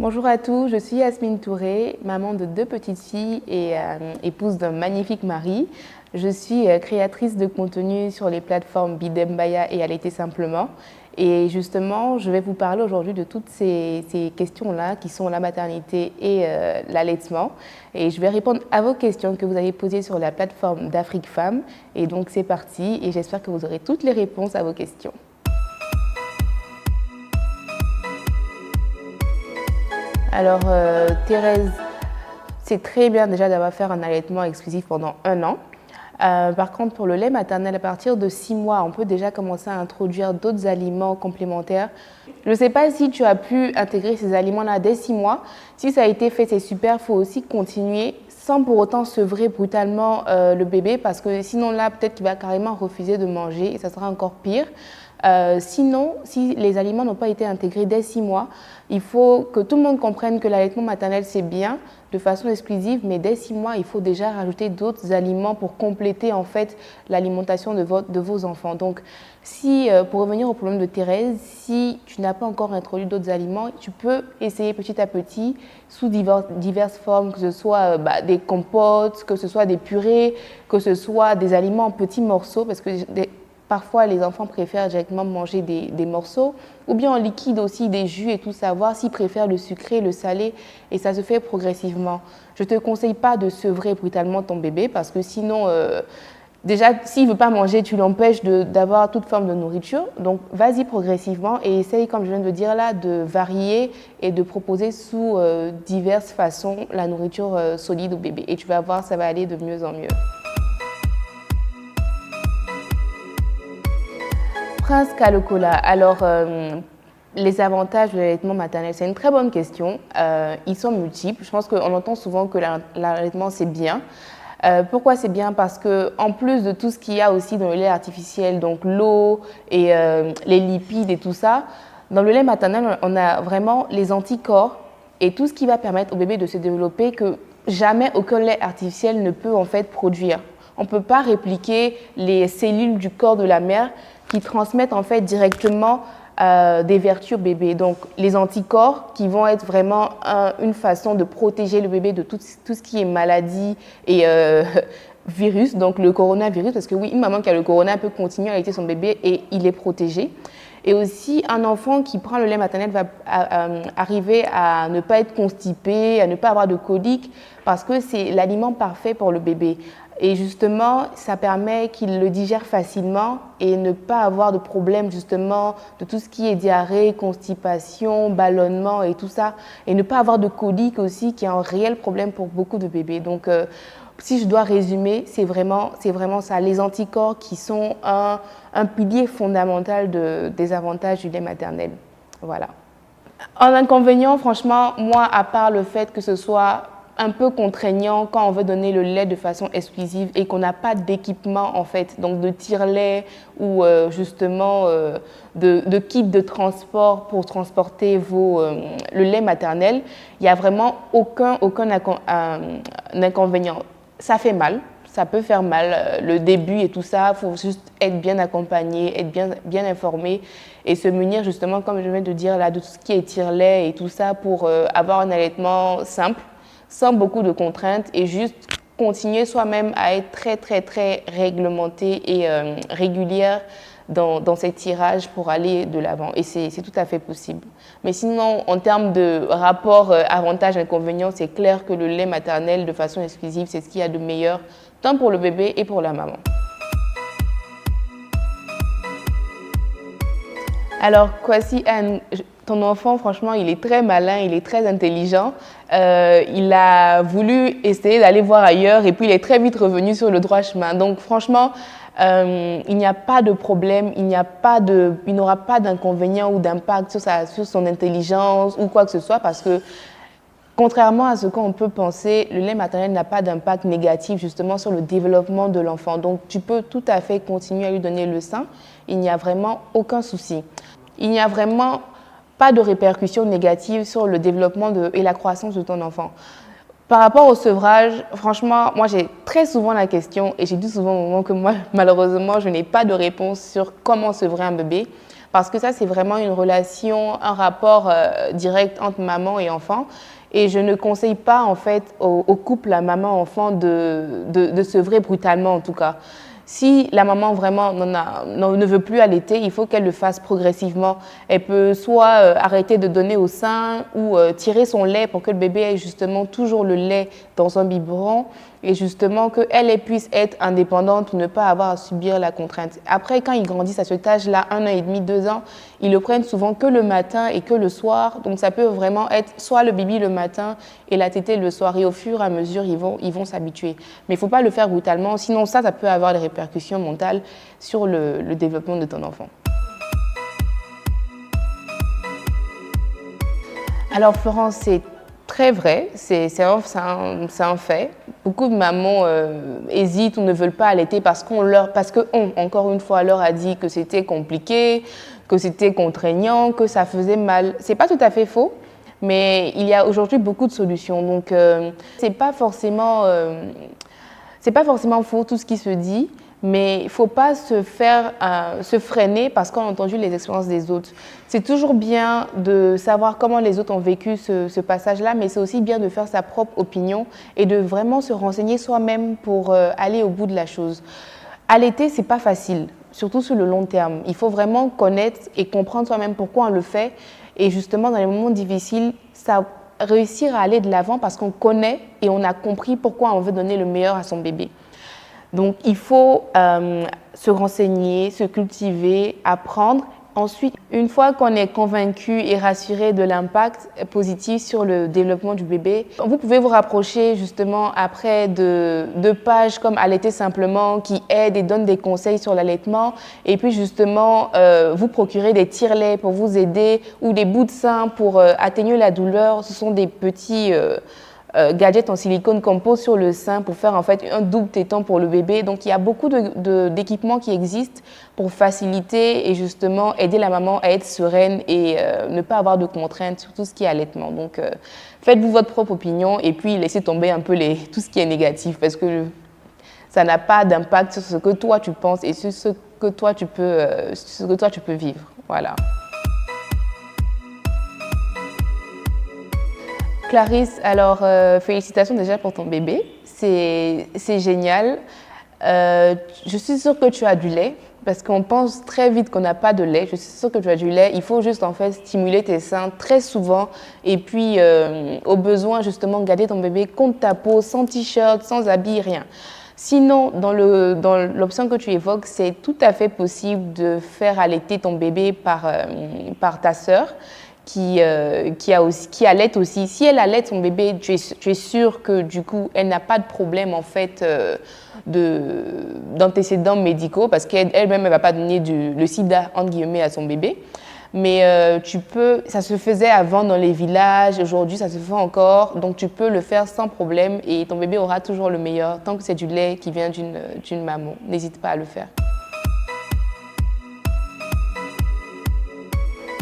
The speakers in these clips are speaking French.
Bonjour à tous, je suis Yasmine Touré, maman de 2 petites filles et épouse d'un magnifique mari. Je suis créatrice de contenu sur les plateformes Bidembaya et Allaiter Simplement. Et justement, je vais vous parler aujourd'hui de toutes ces questions-là qui sont la maternité et l'allaitement. Et je vais répondre à vos questions que vous avez posées sur la plateforme d'Afrique Femmes. Et donc c'est parti et j'espère que vous aurez toutes les réponses à vos questions. Alors, Thérèse, c'est très bien déjà d'avoir fait un allaitement exclusif pendant 1 an. Par contre, pour le lait maternel, à partir de 6 mois, on peut déjà commencer à introduire d'autres aliments complémentaires. Je ne sais pas si tu as pu intégrer ces aliments-là dès 6 mois. Si ça a été fait, c'est super. Il faut aussi continuer sans pour autant sevrer brutalement le bébé parce que sinon là, peut-être qu'il va carrément refuser de manger et ça sera encore pire. Sinon, si les aliments n'ont pas été intégrés dès 6 mois, il faut que tout le monde comprenne que l'allaitement maternel, c'est bien de façon exclusive, mais dès 6 mois, il faut déjà rajouter d'autres aliments pour compléter en fait l'alimentation de vos enfants. Donc, pour revenir au problème de Thérèse, si tu n'as pas encore introduit d'autres aliments, tu peux essayer petit à petit sous diverses formes, que ce soit des compotes, que ce soit des purées, que ce soit des aliments en petits morceaux, parce que parfois, les enfants préfèrent directement manger des morceaux, ou bien en liquide aussi, des jus et tout ça, voir s'ils préfèrent le sucré, le salé, et ça se fait progressivement. Je ne te conseille pas de sevrer brutalement ton bébé, parce que sinon, déjà, s'il ne veut pas manger, tu l'empêches d'avoir toute forme de nourriture. Donc, vas-y progressivement et essaye, comme je viens de dire là, de varier et de proposer sous diverses façons la nourriture solide au bébé. Et tu vas voir, ça va aller de mieux en mieux. Prince Kalokola, alors les avantages de l'allaitement maternel, c'est une très bonne question. Ils sont multiples. Je pense qu'on entend souvent que l'allaitement c'est bien. Pourquoi c'est bien? Parce qu'en plus de tout ce qu'il y a aussi dans le lait artificiel, donc l'eau et les lipides et tout ça, dans le lait maternel, on a vraiment les anticorps et tout ce qui va permettre au bébé de se développer que jamais aucun lait artificiel ne peut en fait produire. On ne peut pas répliquer les cellules du corps de la mère qui transmettent en fait directement des vertus au bébé. Donc les anticorps qui vont être vraiment une façon de protéger le bébé de tout ce qui est maladie et virus, donc le coronavirus, parce que oui, une maman qui a le corona peut continuer à allaiter son bébé et il est protégé. Et aussi, un enfant qui prend le lait maternel va arriver à ne pas être constipé, à ne pas avoir de coliques, parce que c'est l'aliment parfait pour le bébé. Et justement, ça permet qu'il le digère facilement et ne pas avoir de problème justement de tout ce qui est diarrhée, constipation, ballonnement et tout ça. Et ne pas avoir de coliques aussi, qui est un réel problème pour beaucoup de bébés. Donc, si je dois résumer, c'est vraiment ça. Les anticorps qui sont un pilier fondamental des avantages du lait maternel. Voilà. En inconvénient, franchement, moi, à part le fait que ce soit un peu contraignant quand on veut donner le lait de façon exclusive et qu'on n'a pas d'équipement en fait, donc de tire-lait ou justement de kit de transport pour transporter le lait maternel, il n'y a vraiment aucun inconvénient. Ça fait mal, ça peut faire mal, le début et tout ça, il faut juste être bien accompagné, être bien informé et se munir justement, comme je viens de dire là, de tout ce qui est tire-lait et tout ça pour avoir un allaitement simple, sans beaucoup de contraintes et juste continuer soi-même à être très, très, très réglementée et régulière dans ces tirages pour aller de l'avant. Et c'est tout à fait possible. Mais sinon, en termes de rapport avantage-inconvénient, c'est clair que le lait maternel de façon exclusive, c'est ce qu'il y a de meilleur, tant pour le bébé et pour la maman. Alors, Kwasi Anne, ton enfant, franchement, il est très malin, il est très intelligent. Il a voulu essayer d'aller voir ailleurs et puis il est très vite revenu sur le droit chemin. Donc, franchement, il n'y a pas de problème, il n'aura pas d'inconvénient ou d'impact sur son intelligence ou quoi que ce soit parce que, contrairement à ce qu'on peut penser, le lait maternel n'a pas d'impact négatif justement sur le développement de l'enfant. Donc, tu peux tout à fait continuer à lui donner le sein. Il n'y a vraiment aucun souci. Il n'y a vraiment pas de répercussions négatives sur le développement et la croissance de ton enfant. Par rapport au sevrage, franchement, moi j'ai très souvent la question et j'ai dit souvent au moment que moi, malheureusement, je n'ai pas de réponse sur comment sevrer un bébé. parce que ça, c'est vraiment une relation, un rapport direct entre maman et enfant. Et je ne conseille pas, en fait, au couple, à maman-enfant, de sevrer brutalement, en tout cas. Si la maman vraiment ne veut plus allaiter, il faut qu'elle le fasse progressivement. Elle peut soit arrêter de donner au sein ou tirer son lait pour que le bébé ait justement toujours le lait dans un biberon et justement qu'elle puisse être indépendante ou ne pas avoir à subir la contrainte. Après, quand ils grandissent à cet âge-là, 1 an et demi, 2 ans, ils le prennent souvent que le matin et que le soir. Donc ça peut vraiment être soit le bibi le matin et la tétée le soir. Et au fur et à mesure, ils vont s'habituer. Mais il ne faut pas le faire brutalement, sinon ça peut avoir des répercussions mentales sur le développement de ton enfant. Alors Florence, c'est très vrai, c'est un fait. Beaucoup de mamans hésitent ou ne veulent pas allaiter parce encore une fois, leur a dit que c'était compliqué, que c'était contraignant, que ça faisait mal. C'est pas tout à fait faux, mais il y a aujourd'hui beaucoup de solutions. Donc c'est pas forcément faux tout ce qui se dit. Mais il ne faut pas se freiner parce qu'on a entendu les expériences des autres. C'est toujours bien de savoir comment les autres ont vécu ce passage-là, mais c'est aussi bien de faire sa propre opinion et de vraiment se renseigner soi-même pour aller au bout de la chose. Allaiter, ce n'est pas facile, surtout sur le long terme. Il faut vraiment connaître et comprendre soi-même pourquoi on le fait. Et justement, dans les moments difficiles, réussir à aller de l'avant parce qu'on connaît et on a compris pourquoi on veut donner le meilleur à son bébé. Donc, il faut se renseigner, se cultiver, apprendre. Ensuite, une fois qu'on est convaincu et rassuré de l'impact positif sur le développement du bébé, vous pouvez vous rapprocher justement après de pages comme Allaiter simplement qui aident et donnent des conseils sur l'allaitement et puis justement vous procurer des tire-laits pour vous aider ou des bouts de sein pour atténuer la douleur. Ce sont des petits gadgets en silicone qu'on pose sur le sein pour faire en fait un double téton pour le bébé. Donc il y a beaucoup d'équipements qui existent pour faciliter et justement aider la maman à être sereine et ne pas avoir de contraintes sur tout ce qui est allaitement. Donc faites-vous votre propre opinion et puis laissez tomber un peu tout ce qui est négatif parce que ça n'a pas d'impact sur ce que toi tu penses et sur ce que toi tu peux vivre. Voilà. Clarisse, alors félicitations déjà pour ton bébé, c'est génial. Je suis sûre que tu as du lait parce qu'on pense très vite qu'on n'a pas de lait. Je suis sûre que tu as du lait. Il faut juste en fait stimuler tes seins très souvent et puis au besoin justement garder ton bébé contre ta peau, sans t-shirt, sans habit, rien. Sinon, dans l'option que tu évoques, c'est tout à fait possible de faire allaiter ton bébé par ta sœur. Qui allaite aussi. Si elle allaite son bébé, tu es sûr que du coup, elle n'a pas de problème en fait d'antécédents médicaux parce qu'elle-même, elle ne va pas donner le sida entre guillemets à son bébé. Mais ça se faisait avant dans les villages, aujourd'hui ça se fait encore, donc tu peux le faire sans problème et ton bébé aura toujours le meilleur tant que c'est du lait qui vient d'une maman. N'hésite pas à le faire.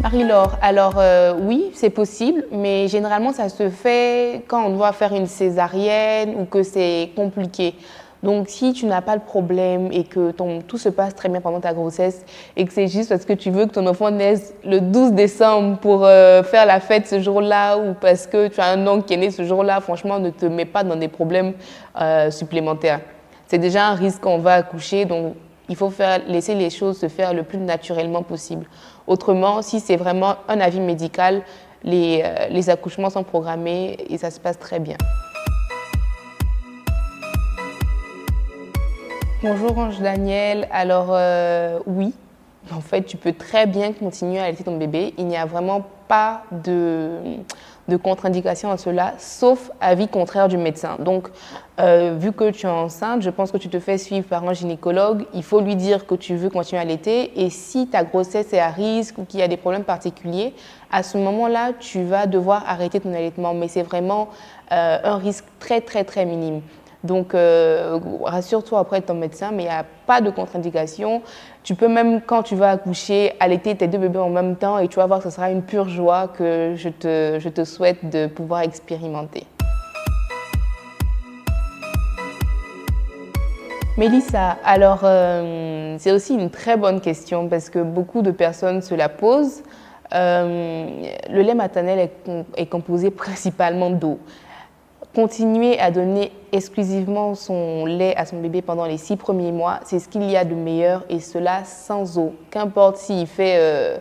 Marie-Laure, alors oui, c'est possible, mais généralement ça se fait quand on doit faire une césarienne ou que c'est compliqué. Donc si tu n'as pas de problème et que tout se passe très bien pendant ta grossesse et que c'est juste parce que tu veux que ton enfant naisse le 12 décembre pour faire la fête ce jour-là ou parce que tu as un oncle qui est né ce jour-là, franchement, ne te mets pas dans des problèmes supplémentaires. C'est déjà un risque quand on va accoucher, donc il faut laisser les choses se faire le plus naturellement possible. Autrement, si c'est vraiment un avis médical, les accouchements sont programmés et ça se passe très bien. Bonjour Ange Daniel, alors oui, en fait tu peux très bien continuer à allaiter ton bébé, il n'y a vraiment pas de contre-indication à cela, sauf avis contraire du médecin. Donc, vu que tu es enceinte, je pense que tu te fais suivre par un gynécologue. Il faut lui dire que tu veux continuer à allaiter. Et si ta grossesse est à risque ou qu'il y a des problèmes particuliers, à ce moment-là, tu vas devoir arrêter ton allaitement. Mais c'est vraiment un risque très, très, très minime. Donc, rassure-toi auprès de ton médecin, mais il n'y a pas de contre-indication. Tu peux même, quand tu vas accoucher, allaiter tes 2 bébés en même temps et tu vas voir que ce sera une pure joie que je te souhaite de pouvoir expérimenter. Mélissa, alors c'est aussi une très bonne question parce que beaucoup de personnes se la posent. Le lait maternel est composé principalement d'eau. Continuer à donner exclusivement son lait à son bébé pendant les 6 premiers mois, c'est ce qu'il y a de meilleur et cela sans eau. Qu'importe s'il fait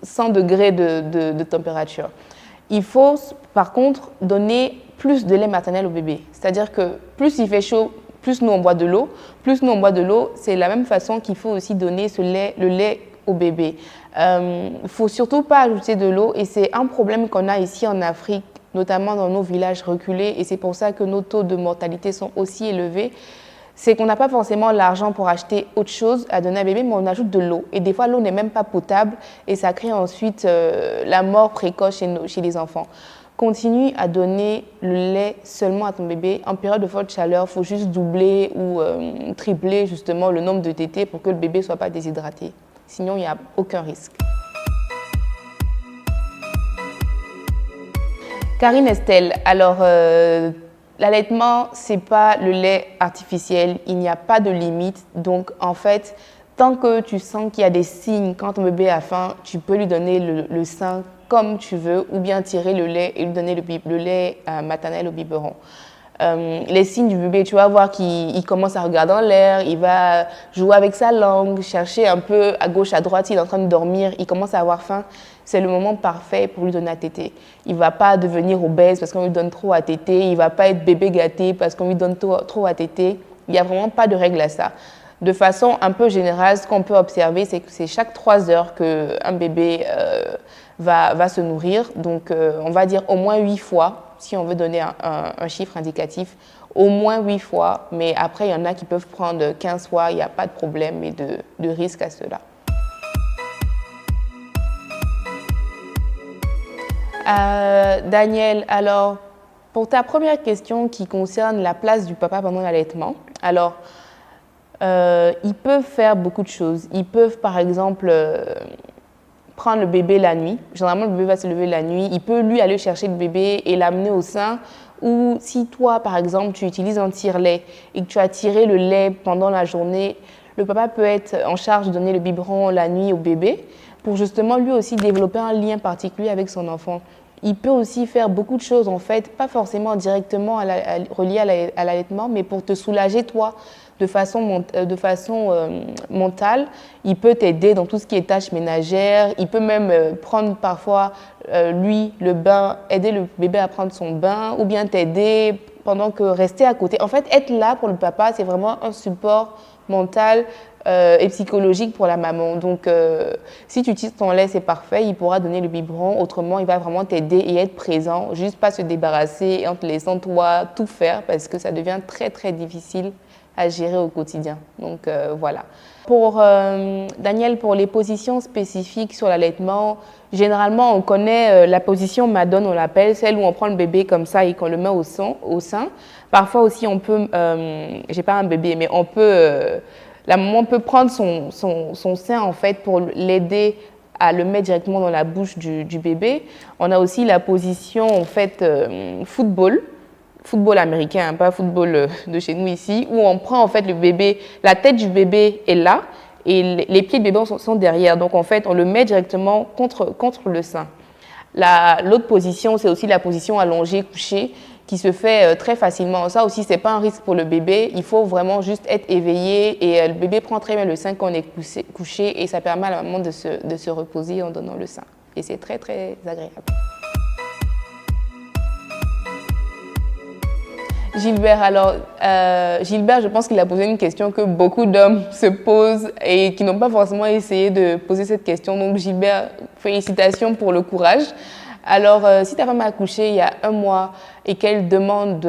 100 degrés de température. Il faut par contre donner plus de lait maternel au bébé. C'est-à-dire que plus il fait chaud, plus nous on boit de l'eau. Plus nous on boit de l'eau, c'est la même façon qu'il faut aussi donner le lait au bébé. Il ne faut surtout pas ajouter de l'eau et c'est un problème qu'on a ici en Afrique, notamment dans nos villages reculés et c'est pour ça que nos taux de mortalité sont aussi élevés. C'est qu'on n'a pas forcément l'argent pour acheter autre chose à donner à bébé, mais on ajoute de l'eau. Et des fois, l'eau n'est même pas potable et ça crée ensuite la mort précoce chez les enfants. Continue à donner le lait seulement à ton bébé. En période de forte chaleur, il faut juste doubler ou tripler justement le nombre de tétées pour que le bébé ne soit pas déshydraté. Sinon, il n'y a aucun risque. Karine Estelle, alors l'allaitement, ce n'est pas le lait artificiel, il n'y a pas de limite. Donc en fait, tant que tu sens qu'il y a des signes quand ton bébé a faim, tu peux lui donner le sein comme tu veux ou bien tirer le lait et lui donner le lait maternel au biberon. Les signes du bébé, tu vas voir qu'il commence à regarder en l'air, il va jouer avec sa langue, chercher un peu à gauche, à droite, il est en train de dormir, il commence à avoir faim. C'est le moment parfait pour lui donner à téter. Il ne va pas devenir obèse parce qu'on lui donne trop à téter, il ne va pas être bébé gâté parce qu'on lui donne trop à téter. Il n'y a vraiment pas de règle à ça. De façon un peu générale, ce qu'on peut observer, c'est que c'est chaque 3 heures qu'un bébé va se nourrir. Donc, on va dire au moins 8 fois, si on veut donner un chiffre indicatif, au moins 8 fois. Mais après, il y en a qui peuvent prendre 15 fois, il n'y a pas de problème et de risque à cela. Daniel, alors, pour ta première question qui concerne la place du papa pendant l'allaitement, alors, ils peuvent faire beaucoup de choses. Ils peuvent, par exemple, prendre le bébé la nuit. Généralement, le bébé va se lever la nuit. Il peut, lui, aller chercher le bébé et l'amener au sein. Ou si toi, par exemple, tu utilises un tire-lait et que tu as tiré le lait pendant la journée, le papa peut être en charge de donner le biberon la nuit au bébé pour justement lui aussi développer un lien particulier avec son enfant. Il peut aussi faire beaucoup de choses, en fait, pas forcément directement reliées à l'allaitement, mais pour te soulager, toi, de façon mentale. Il peut t'aider dans tout ce qui est tâches ménagères. Il peut même prendre parfois, lui, le bain, aider le bébé à prendre son bain, ou bien t'aider pendant que rester à côté. En fait, être là pour le papa, c'est vraiment un support mental et psychologique pour la maman. Donc, si tu utilises ton lait, c'est parfait. Il pourra donner le biberon. Autrement, il va vraiment t'aider et être présent. Juste pas se débarrasser en te laissant toi tout faire parce que ça devient très, très difficile à gérer au quotidien. Donc, voilà. Pour Daniel, pour les positions spécifiques sur l'allaitement, généralement, on connaît la position Madone, on l'appelle, celle où on prend le bébé comme ça et qu'on le met au sein. Parfois aussi, on peut, j'ai pas un bébé, mais on peut, la maman peut prendre son sein en fait pour l'aider à le mettre directement dans la bouche du bébé. On a aussi la position en fait football américain, pas football de chez nous ici, où on prend en fait le bébé, la tête du bébé est là et les pieds du bébé sont derrière. Donc en fait, on le met directement contre le sein. L'autre position, c'est aussi la position allongée, couchée, qui se fait très facilement. Ça aussi, c'est pas un risque pour le bébé. Il faut vraiment juste être éveillé et le bébé prend très bien le sein quand on est couché et ça permet à la maman de se reposer en donnant le sein. Et c'est très, très agréable. Gilbert, alors, Gilbert, je pense qu'il a posé une question que beaucoup d'hommes se posent et qui n'ont pas forcément essayé de poser cette question. Donc, Gilbert, félicitations pour le courage. Alors, si ta femme a accouché il y a 1 mois et qu'elle demande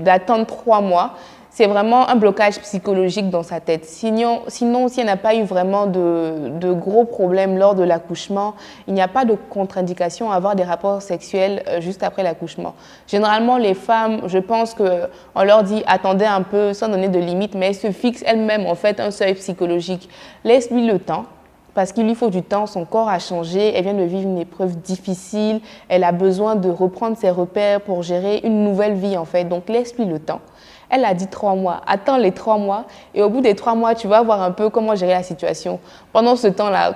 d'attendre 3 mois, c'est vraiment un blocage psychologique dans sa tête. Sinon si elle n'a pas eu vraiment de gros problèmes lors de l'accouchement, il n'y a pas de contre-indication à avoir des rapports sexuels juste après l'accouchement. Généralement, les femmes, je pense qu'on leur dit « attendez un peu » sans donner de limite, mais elles se fixent elles-mêmes en fait un seuil psychologique. Laisse-lui le temps. parce qu'il lui faut du temps, son corps a changé, elle vient de vivre une épreuve difficile, elle a besoin de reprendre ses repères pour gérer une nouvelle vie en fait, donc laisse-lui le temps. Elle a dit 3 mois, attends les 3 mois et au bout des 3 mois, tu vas voir un peu comment gérer la situation. Pendant ce temps-là,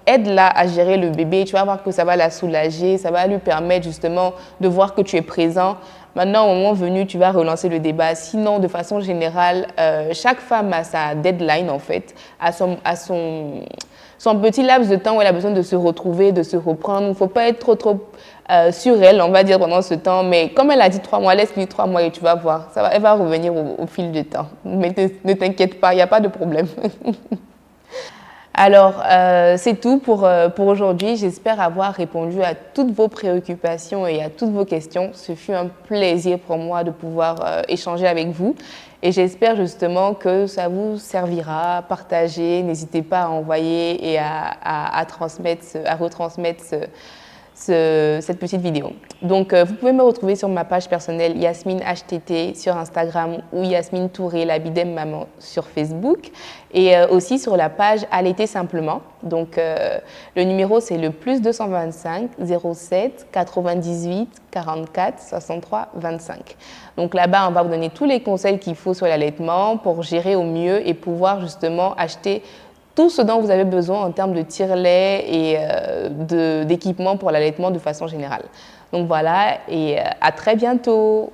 aide-la à gérer le bébé, tu vas voir que ça va la soulager, ça va lui permettre justement de voir que tu es présent. Maintenant, au moment venu, tu vas relancer le débat. Sinon, de façon générale, chaque femme a sa deadline en fait, a son petit laps de temps où elle a besoin de se retrouver, de se reprendre. Il ne faut pas être trop sur elle, on va dire, pendant ce temps. Mais comme elle a dit 3 mois, laisse-lui 3 mois et tu vas voir. Elle va revenir au fil du temps. Mais ne t'inquiète pas, il n'y a pas de problème. Alors, c'est tout pour aujourd'hui. J'espère avoir répondu à toutes vos préoccupations et à toutes vos questions. Ce fut un plaisir pour moi de pouvoir échanger avec vous. Et j'espère justement que ça vous servira, partagez, n'hésitez pas à envoyer et à retransmettre cette petite vidéo. Donc, vous pouvez me retrouver sur ma page personnelle Yasmine HTT sur Instagram ou Yasmine Touré, la Bidem Maman sur Facebook et aussi sur la page Allaiter simplement. Donc, le numéro c'est le +225 07 98 44 63 25. Donc là-bas, on va vous donner tous les conseils qu'il faut sur l'allaitement pour gérer au mieux et pouvoir justement acheter tout ce dont vous avez besoin en termes de tire-lait et d'équipement pour l'allaitement de façon générale. Donc voilà, et à très bientôt.